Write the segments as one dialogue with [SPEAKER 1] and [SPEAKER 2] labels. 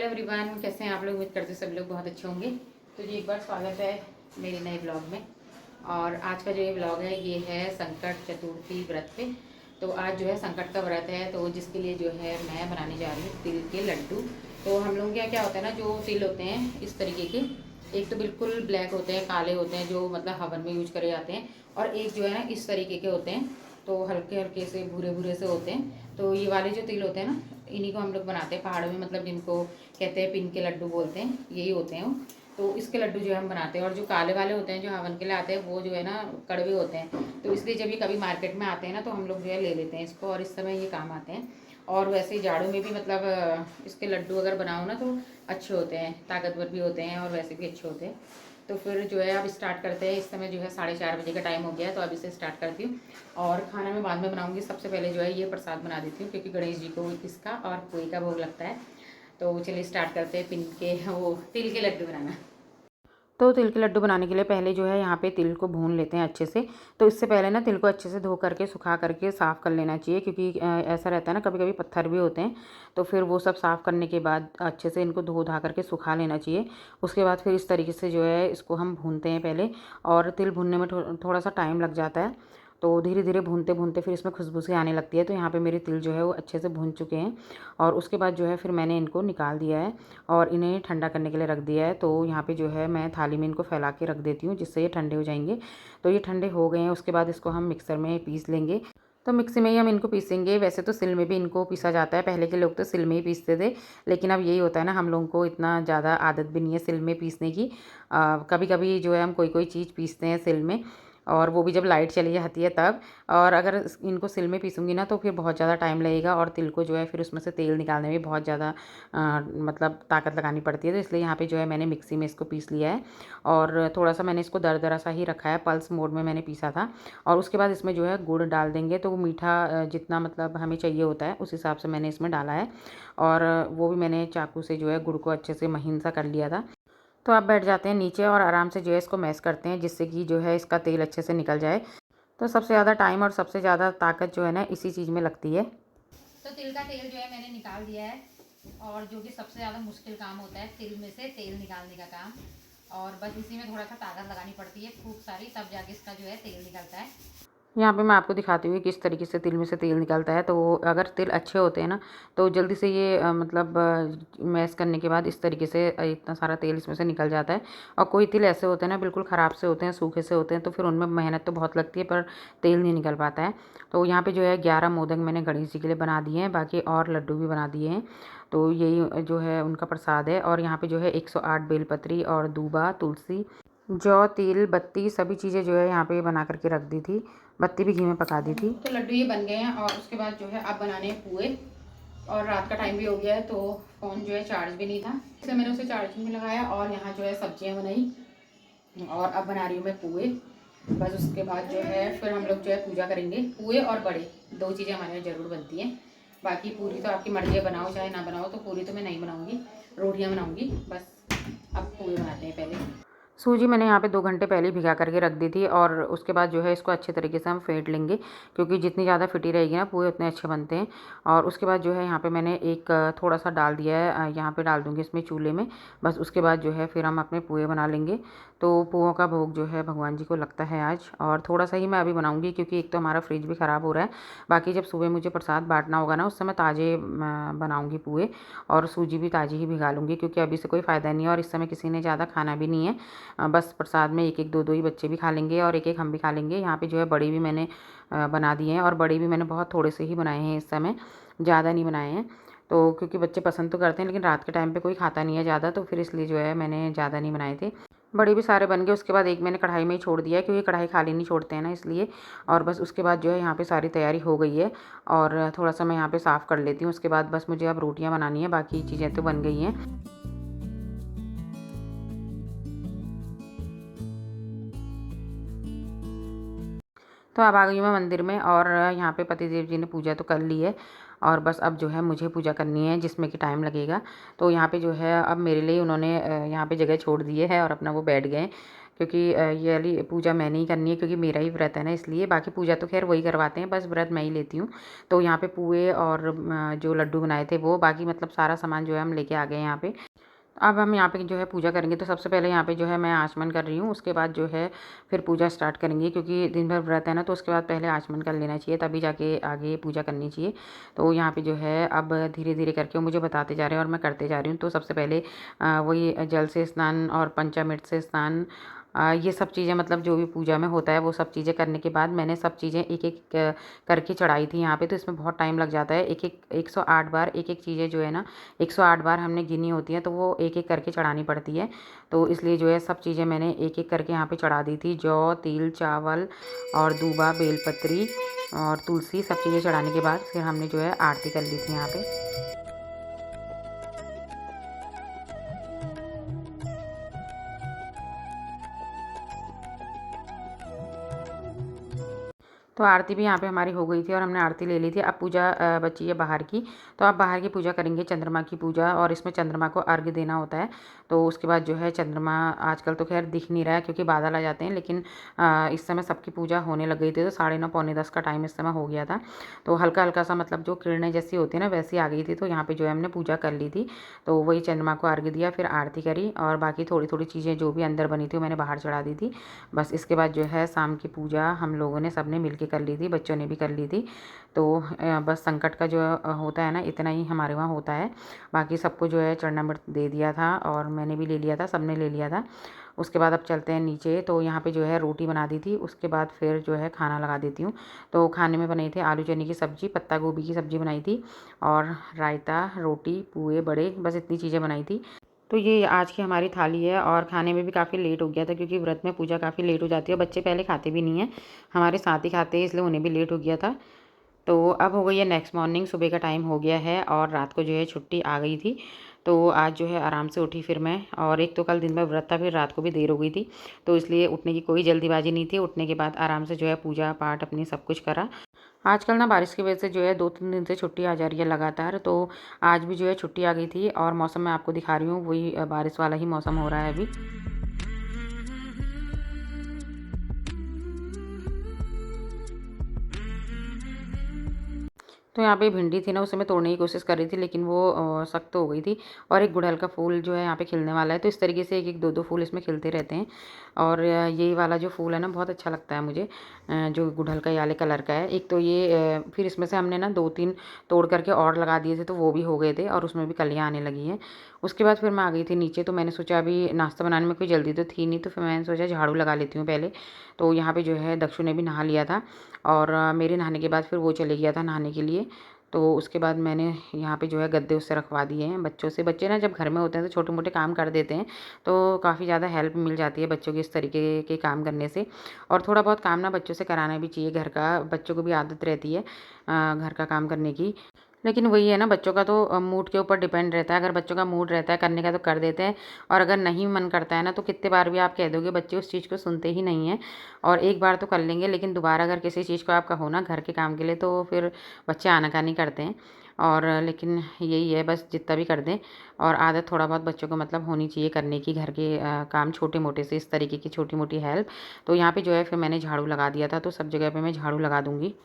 [SPEAKER 1] Hello everyone, कैसे हैं आप लोग। उम्मीद करते हैं सब लोग बहुत अच्छे होंगे। तो जी एक बार स्वागत है मेरे नए ब्लॉग में। और आज का जो ये ब्लॉग है ये है संकट चतुर्थी व्रत पे। तो आज जो है संकट का व्रत है, तो जिसके लिए जो है मैं बनाने जा रही हूँ तिल के लड्डू। तो हम लोग क्या क्या होता है ना, जो तिल होते हैं इस तरीके के, एक तो बिल्कुल ब्लैक होते हैं, काले होते हैं, जो मतलब हवन में यूज करे जाते हैं। और एक जो है ना इस तरीके के होते हैं, तो हल्के हल्के से भूरे भूरे से होते हैं। तो ये वाले जो तिल होते हैं ना, इन्हीं को हम लोग बनाते हैं पहाड़ों में, मतलब जिनको कहते हैं पिन के लड्डू बोलते हैं, यही होते हैं वो। तो इसके लड्डू जो है हम बनाते हैं। और जो काले वाले होते हैं जो हवन के लिए आते हैं वो जो है ना कड़वे होते हैं। तो इसलिए जब ये कभी मार्केट में आते हैं ना तो हम लोग जो है ले लेते हैं इसको, और इस समय ये काम आते हैं। और वैसे ही जाड़ों में भी मतलब इसके लड्डू अगर बनाओ ना तो अच्छे होते हैं, ताकतवर भी होते हैं और वैसे भी अच्छे होते हैं। तो फिर जो है अब स्टार्ट करते हैं। इस समय जो है 4:30 बजे का टाइम हो गया है, तो अभी से स्टार्ट करती हूँ। और खाना मैं बाद में बनाऊँगी। सबसे पहले जो है ये प्रसाद बना देती हूँ, क्योंकि गणेश जी को इसका और पोई का भोग लगता है। तो चलिए स्टार्ट करते हैं पिन के वो तिल के लड्डू बनाना। तो तिल के लड्डू बनाने के लिए पहले जो है यहाँ पे तिल को भून लेते हैं अच्छे से। तो इससे पहले ना तिल को अच्छे से धो करके सुखा करके साफ़ कर लेना चाहिए, क्योंकि ऐसा रहता है ना कभी कभी पत्थर भी होते हैं। तो फिर वो सब साफ़ करने के बाद अच्छे से इनको धो धा करके सुखा लेना चाहिए। उसके बाद फिर इस तरीके से जो है इसको हम भूनते हैं पहले। और तिल भूनने में थोड़ा सा टाइम लग जाता है। तो धीरे धीरे भूनते भूनते फिर इसमें खुशबू सी आने लगती है। तो यहाँ पे मेरे तिल जो है वो अच्छे से भून चुके हैं। और उसके बाद जो है फिर मैंने इनको निकाल दिया है और इन्हें ठंडा करने के लिए रख दिया है। तो यहाँ पे जो है मैं थाली में इनको फैला के रख देती हूँ, जिससे ये ठंडे हो जाएंगे। तो ये ठंडे हो गए हैं। उसके बाद इसको हम मिक्सर में पीस लेंगे। तो मिक्सी में ही हम इनको पीसेंगे। वैसे तो सिल में भी इनको पीसा जाता है, पहले के लोग तो सिल में ही पीसते थे। लेकिन अब यही होता है ना, हम लोगों को इतना ज़्यादा आदत भी नहीं है सिल में पीसने की। कभी कभी जो है हम कोई कोई चीज़ पीसते हैं सिल में, और वो भी जब लाइट चली जाती है तब। और अगर इनको सिल में पीसूँगी ना तो फिर बहुत ज़्यादा टाइम लगेगा, और तिल को जो है फिर उसमें से तेल निकालने में बहुत ज़्यादा मतलब ताकत लगानी पड़ती है। तो इसलिए यहाँ पे जो है मैंने मिक्सी में इसको पीस लिया है। और थोड़ा सा मैंने इसको दरदरा सा ही रखा है, पल्स मोड में मैंने पीसा था। और उसके बाद इसमें जो है गुड़ डाल देंगे। तो वो मीठा जितना मतलब हमें चाहिए होता है उस हिसाब से मैंने इसमें डाला है। और वो भी मैंने चाकू से जो है गुड़ को अच्छे से महीन सा कर लिया था। तो आप बैठ जाते हैं नीचे और आराम से जो है इसको मैश करते हैं, जिससे कि जो है इसका तेल अच्छे से निकल जाए। तो सबसे ज़्यादा टाइम और सबसे ज़्यादा ताकत जो है ना इसी चीज़ में लगती है। तो तिल का तेल जो है मैंने निकाल दिया है। और जो कि सबसे ज़्यादा मुश्किल काम होता है तिल में से तेल निकालने का काम। और बस इसी में थोड़ा सा ताकत लगानी पड़ती है खूब सारी, तब जाके इसका जो है तेल निकलता है। यहाँ पे मैं आपको दिखाती हूँ किस तरीके से तिल में से तेल निकलता है। तो अगर तिल अच्छे होते हैं ना तो जल्दी से ये मतलब मैश करने के बाद इस तरीके से इतना सारा तेल इसमें से निकल जाता है। और कोई तिल ऐसे होते हैं ना बिल्कुल ख़राब से होते हैं, सूखे से होते हैं, तो फिर उनमें मेहनत तो बहुत लगती है पर तेल नहीं निकल पाता है। तो यहाँ पे जो है 11 मोदक मैंने गणेश जी के लिए बना दिए हैं, बाकी और लड्डू भी बना दिए हैं। तो यही जो है उनका प्रसाद है। और यहाँ पे जो है 108 बेलपत्री और दूबा, तुलसी, जौ, तिल, बत्ती, सभी चीज़ें जो है यहाँ पे बना करके रख दी थी। बत्ती भी घी में पका दी थी। तो लड्डू ये बन गए हैं। और उसके बाद जो है अब बनाने हैं पुए। और रात का टाइम भी हो गया है, तो फ़ोन जो है चार्ज भी नहीं था, इसलिए मैंने उसे चार्जिंग में लगाया। और यहाँ जो है सब्जियाँ बनाई, और अब बना रही हूँ मैं पुए। बस उसके बाद जो है फिर हम लोग जो है पूजा करेंगे। पुए और बड़े, दो चीज़ें हमारे यहाँ ज़रूर बनती हैं। बाकी पूरी तो आपकी मर्ज़ी है, बनाओ चाहे ना बनाओ। तो पूरी तो मैं नहीं बनाऊँगी, रोटियाँ बनाऊँगी बस। अब पुए बनाते हैं पहले। सूजी मैंने यहाँ पे 2 घंटे पहले ही भिगा करके रख दी थी। और उसके बाद जो है इसको अच्छे तरीके से हम फेंट लेंगे, क्योंकि जितनी ज़्यादा फिटी रहेगी ना पुए उतने अच्छे बनते हैं। और उसके बाद जो है यहाँ पे मैंने एक थोड़ा सा डाल दिया है, यहाँ पे डाल दूँगी इसमें चूल्हे में। बस उसके बाद जो है फिर हम अपने पुए बना लेंगे। तो पुओं का भोग जो है भगवान जी को लगता है आज। और थोड़ा सा ही मैं अभी बनाऊँगी, क्योंकि एक तो हमारा फ्रिज भी ख़राब हो रहा है। बाकी जब सुबह मुझे प्रसाद बांटना होगा ना उस समय ताज़े बनाऊँगी पुए। और सूजी भी ताज़ी ही भिगा लूँगी, क्योंकि अभी से कोई फ़ायदा नहीं है और इस समय किसी ने ज़्यादा खाना भी नहीं है। बस प्रसाद में एक एक दो दो ही बच्चे भी खा लेंगे और एक एक हम भी खा लेंगे। यहाँ पे जो है बड़ी भी मैंने बना दिए हैं, और बड़ी भी मैंने बहुत थोड़े से ही बनाए हैं इस समय, ज़्यादा नहीं बनाए हैं। तो क्योंकि बच्चे पसंद तो करते हैं, लेकिन रात के टाइम पे कोई खाता नहीं है ज़्यादा, तो फिर इसलिए जो है मैंने ज़्यादा नहीं बनाए थे। बड़े भी सारे बन गए। उसके बाद एक मैंने कढ़ाई में ही छोड़ दिया है, क्योंकि कढ़ाई खाली नहीं छोड़ते हैं ना इसलिए। और बस उसके बाद जो है यहाँ पे सारी तैयारी हो गई है। और थोड़ा सा मैं यहाँ पे साफ़ कर लेती हूँ। उसके बाद बस मुझे अब रोटियाँ बनानी है, बाकी चीज़ें तो बन गई हैं। तो अब आ गई हूँ मैं मंदिर में, और यहाँ पे पतिदेव जी ने पूजा तो कर ली है। और बस अब जो है मुझे पूजा करनी है, जिसमें कि टाइम लगेगा। तो यहाँ पे जो है अब मेरे लिए उन्होंने यहाँ पे जगह छोड़ दी है और अपना वो बैठ गए। क्योंकि ये वाली पूजा मैंने ही करनी है, क्योंकि मेरा ही व्रत है ना, इसलिए। बाकी पूजा तो खैर वही करवाते हैं, बस व्रत मैं ही लेती हूँ। तो यहाँ पे पुए और जो लड्डू बनाए थे वो, बाकी मतलब सारा सामान जो है हम लेके आ गए यहाँ पे। अब हम यहाँ पे जो है पूजा करेंगे। तो सबसे पहले यहाँ पे जो है मैं आचमन कर रही हूँ, उसके बाद जो है फिर पूजा स्टार्ट करेंगे, क्योंकि दिन भर व्रत है ना, तो उसके बाद पहले आचमन कर लेना चाहिए, तभी जाके आगे पूजा करनी चाहिए। तो यहाँ पे जो है अब धीरे धीरे करके वो मुझे बताते जा रहे हैं और मैं करते जा रही हूँ। तो सबसे पहले वही जल से स्नान और पंचामृत से स्नान, ये सब चीज़ें मतलब जो भी पूजा में होता है वो सब चीज़ें करने के बाद मैंने सब चीज़ें एक एक करके चढ़ाई थी यहाँ पे। तो इसमें बहुत टाइम लग जाता है, एक एक 108 बार एक एक चीज़ें जो है ना 108 बार हमने गिनी होती हैं, तो वो एक एक करके चढ़ानी पड़ती है। तो इसलिए जो है सब चीज़ें मैंने एक एक करके यहाँ पे चढ़ा दी थी। जौ, तिल, चावल और दूबा, बेलपत्री और तुलसी, सब चीज़ें चढ़ाने के बाद फिर हमने जो है आरती कर ली थी यहाँ पे। तो आरती भी यहाँ पे हमारी हो गई थी और हमने आरती ले ली थी। अब पूजा बची है बाहर की। तो अब बाहर की पूजा करेंगे, चंद्रमा की पूजा, और इसमें चंद्रमा को अर्घ्य देना होता है। तो उसके बाद जो है चंद्रमा आजकल तो खैर दिख नहीं रहा है क्योंकि बादल आ जाते हैं, लेकिन इस समय सबकी पूजा होने लग गई थी। तो 9:30 पौने 10 का टाइम इस समय हो गया था। तो हल्का हल्का सा मतलब जो किरणें जैसी होती है ना वैसी आ गई थी। तो यहाँ पर जो है हमने पूजा कर ली थी। तो वही चंद्रमा को अर्घ्य दिया, फिर आरती करी, और बाकी थोड़ी थोड़ी चीज़ें जो भी अंदर बनी थी वो मैंने बाहर चढ़ा दी थी। बस इसके बाद जो है शाम की पूजा हम लोगों ने सब ने मिल कर ली थी, बच्चों ने भी कर ली थी। तो बस संकट का जो होता है ना इतना ही हमारे वहाँ होता है। बाकी सबको जो है चरणामृत दे दिया था और मैंने भी ले लिया था, सबने ले लिया था। उसके बाद अब चलते हैं नीचे। तो यहाँ पे जो है रोटी बना दी थी, उसके बाद फिर जो है खाना लगा देती हूँ। तो खाने में बने थे आलू चने की सब्ज़ी, पत्ता गोभी की सब्ज़ी बनाई थी, और रायता, रोटी, पुए, बड़े, बस इतनी चीज़ें बनाई थी। तो ये आज की हमारी थाली है, और खाने में भी काफ़ी लेट हो गया था क्योंकि व्रत में पूजा काफ़ी लेट हो जाती है। बच्चे पहले खाते भी नहीं हैं, हमारे साथ ही खाते हैं, इसलिए उन्हें भी लेट हो गया था। तो अब हो गई है नेक्स्ट मॉर्निंग, सुबह का टाइम हो गया है और रात को जो है छुट्टी आ गई थी। तो आज जो है आराम से उठी फिर मैं, और एक तो कल दिन भर व्रत था, फिर रात को भी देर हो गई थी, तो इसलिए उठने की कोई जल्दीबाजी नहीं थी। उठने के बाद आराम से जो है पूजा पाठ अपनी सब कुछ करा। आजकल ना बारिश की वजह से जो है 2-3 दिन से छुट्टी आ जा रही है लगातार। तो आज भी जो है छुट्टी आ गई थी, और मौसम मैं आपको दिखा रही हूँ, वही बारिश वाला ही मौसम हो रहा है अभी। तो यहाँ पे भिंडी थी ना, उसे मैं तोड़ने की कोशिश कर रही थी, लेकिन वो सख्त हो गई थी। और एक गुड़हल का फूल जो है यहाँ पे खिलने वाला है। तो इस तरीके से एक एक दो दो फूल इसमें खिलते रहते हैं। और यही वाला जो फूल है ना बहुत अच्छा लगता है मुझे, जो गुड़हल का वाले कलर का है। एक तो ये फिर इसमें से हमने ना 2-3 तोड़ करके और लगा दिए थे, तो वो भी हो गए थे और उसमें भी कलियाँ आने लगी हैं। उसके बाद फिर मैं आ गई थी नीचे। तो मैंने सोचा अभी नाश्ता बनाने में कोई जल्दी तो थी नहीं, तो फिर मैंने सोचा झाड़ू लगा लेती हूँ पहले। तो यहाँ पे जो है दक्षु ने भी नहा लिया था, और मेरे नहाने के बाद फिर वो चले गया था नहाने के लिए। तो उसके बाद मैंने यहाँ पे जो है गद्दे उससे रखवा दिए हैं बच्चों से। बच्चे ना जब घर में होते हैं तो छोटे मोटे काम कर देते हैं, तो काफ़ी ज़्यादा हेल्प मिल जाती है बच्चों की इस तरीके के काम करने से। और थोड़ा बहुत काम ना बच्चों से कराना भी चाहिए घर का, बच्चों को भी आदत रहती है घर का काम करने की। लेकिन वही है ना, बच्चों का तो मूड के ऊपर डिपेंड रहता है। अगर बच्चों का मूड रहता है करने का तो कर देते हैं, और अगर नहीं मन करता है ना तो कितने बार भी आप कह दोगे बच्चे उस चीज़ को सुनते ही नहीं हैं। और एक बार तो कर लेंगे, लेकिन दोबारा अगर किसी चीज़ को आपका हो ना घर के काम के लिए, तो फिर बच्चे आनाकानी करते हैं। और लेकिन यही है, बस जितना भी कर दें, और आदत थोड़ा बहुत बच्चों को मतलब होनी चाहिए करने की, घर के काम छोटे मोटे से, इस तरीके की छोटी मोटी हेल्प। तो यहाँ पे जो है फिर मैंने झाड़ू लगा दिया था, तो सब जगह पे मैं झाड़ू लगा दूँगी।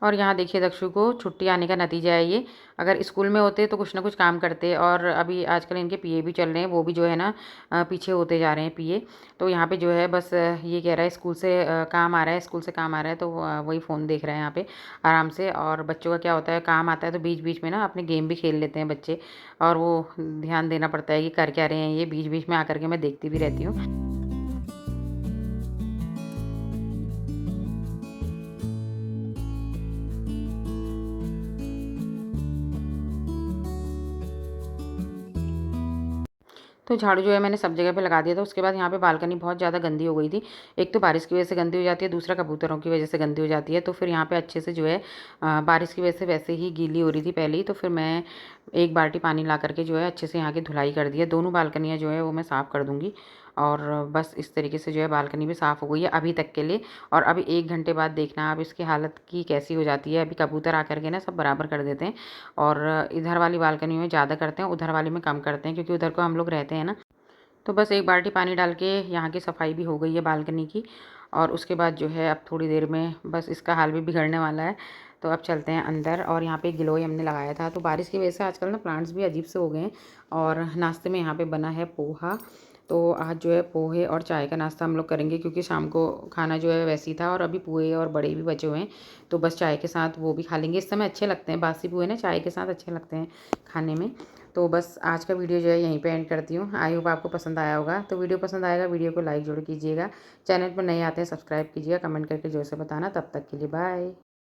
[SPEAKER 1] और यहाँ देखिए दक्षु को छुट्टी आने का नतीजा है ये। अगर स्कूल में होते तो कुछ ना कुछ काम करते, और अभी आजकल इनके पीए भी चल रहे हैं, वो भी जो है ना पीछे होते जा रहे हैं पीए। तो यहाँ पे जो है बस ये कह रहा है स्कूल से काम आ रहा है, स्कूल से काम आ रहा है, तो वही फ़ोन देख रहे हैं यहाँ पे आराम से। और बच्चों का क्या होता है, काम आता है तो बीच बीच में ना अपने गेम भी खेल लेते हैं बच्चे, और वो ध्यान देना पड़ता है कि कर क्या रहे हैं ये। बीच बीच में आकर के मैं देखती भी रहती हूँ। तो झाड़ू जो है मैंने सब जगह पे लगा दिया था। उसके बाद यहाँ पे बालकनी बहुत ज़्यादा गंदी हो गई थी। एक तो बारिश की वजह से गंदी हो जाती है, दूसरा कबूतरों की वजह से गंदी हो जाती है। तो फिर यहाँ पे अच्छे से जो है बारिश की वजह से वैसे ही गीली हो रही थी पहले ही, तो फिर मैं 1 बाल्टी पानी ला करके जो है अच्छे से यहाँ की धुलाई कर दी है। दोनों बालकनियाँ जो है वो मैं साफ़ कर दूँगी और बस इस तरीके से जो है बालकनी भी साफ़ हो गई है अभी तक के लिए। और अभी 1 घंटे बाद देखना आप इसकी हालत की कैसी हो जाती है। अभी कबूतर आकर के ना सब बराबर कर देते हैं और इधर वाली बालकनी में ज़्यादा करते हैं, उधर वाली में कम करते हैं क्योंकि उधर को हम लोग रहते हैं ना। तो बस 1 बाल्टी पानी डाल के यहाँ की सफाई भी हो गई है बालकनी की और उसके बाद जो है अब थोड़ी देर में बस इसका हाल भी बिगड़ने वाला है। तो अब चलते हैं अंदर और यहाँ पे गिलोय हमने लगाया था। तो बारिश की वजह से आजकल ना प्लांट्स भी अजीब से हो गए हैं। और नाश्ते में यहाँ पे बना है पोहा। तो आज जो है पोहे और चाय का नाश्ता हम लोग करेंगे क्योंकि शाम को खाना जो है वैसे ही था और अभी पोहे और बड़े भी बचे हुए हैं। तो बस चाय के साथ वो भी खा लेंगे। इस समय अच्छे लगते हैं बासी पोहे ना, चाय के साथ अच्छे लगते हैं खाने में। तो बस आज का वीडियो जो है यहीं पे एंड करती हूँ। आई होप आपको पसंद आया होगा। तो वीडियो पसंद आएगा वीडियो को लाइक ज़रूर कीजिएगा। चैनल पर नए आते हैं सब्सक्राइब कीजिएगा, कमेंट करके जो से बताना। तब तक के लिए बाय।